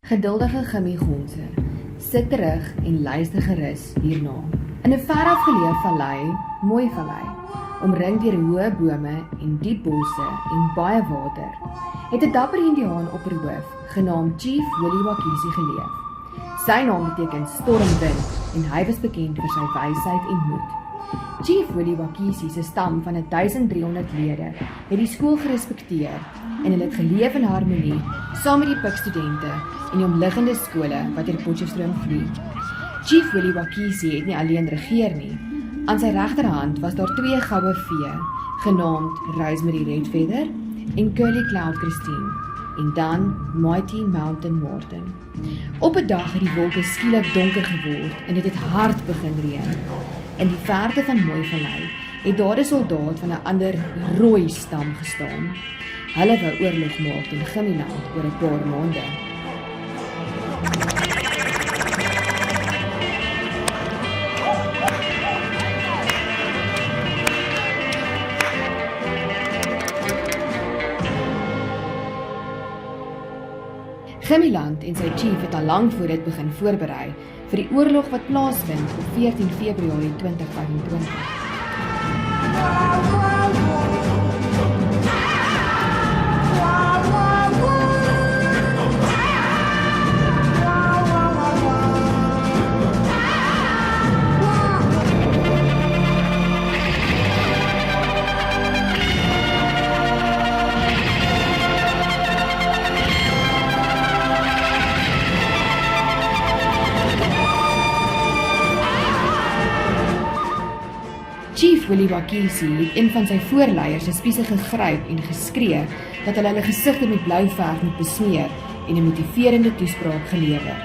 Geduldige Gimmy-Gonse sit terug en luister gerus hierna. In 'n verafgeleë vallei, mooi vallei, omring deur hoë bome en diep bosse en baie water, het 'n dapper Indiaan opperhoof genaamd Chief Willie Wakisi geleef. Sy naam beteken stormwind en hy was bekend vir sy wysheid en moed. Chief Willie Wakisi se stam van 1300 lede het die skool gerespekteer en hulle het geleef in harmonie saam met die pikstudente en die omliggende skole wat deur Potchefstroom vloei. Chief Willie Wakisi het nie alleen regeer nie. Aan sy regterhand was daar 2 goue vee, genaamd Rosemary Redfeather en Curly Cloud Christine, en dan Mighty Mountain Martin. Op 'n dag het die wolke skielik donker geword en dit het hard begin reën. In die verte van Mooi Vallei het daar 'n soldaat van 'n ander rooi stam gestaan. Hulle wou oorlog maak teen Gimmiland oor 'n paar maande. Gimmiland en sy chief het al lank voor dit begin voorberei vir die oorlog wat plaasvind op 14 Februarie 2025. Chief Willie Wakisi het een van sy voorleiers se spiese gegryp en geskree dat hulle gesigte met blou verf moet besmeer en 'n motiverende toespraak gelewer.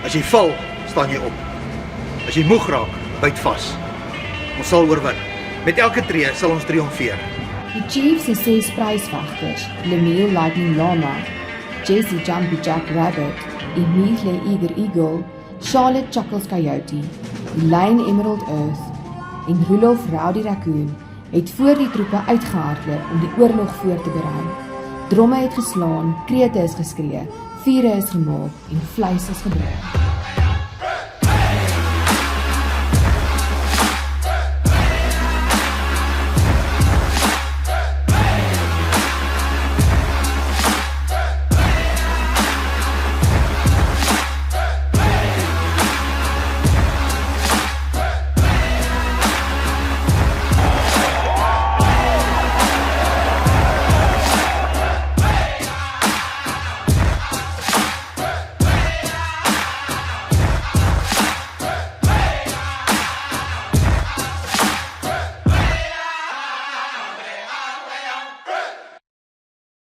As jy val, staan jy op. As jy moeg raak, byt vas. Ons sal oorwin. Met elke tree sal ons triomfeer. Die chief se 6 prysvegters, Lemuel Lightning Lama, Jesse Jumpy Jack Rabbit, Emile Eager Eagle, Charlotte Chuckles Coyote, Elaine Emerald Earth en Rudolph Rowdy Raccoon het voor die troepe uitgehardloop om die oorlog voor te berei. Dromme het geslaan, krete is geskree, vure is gemaak en vleis is gebrei.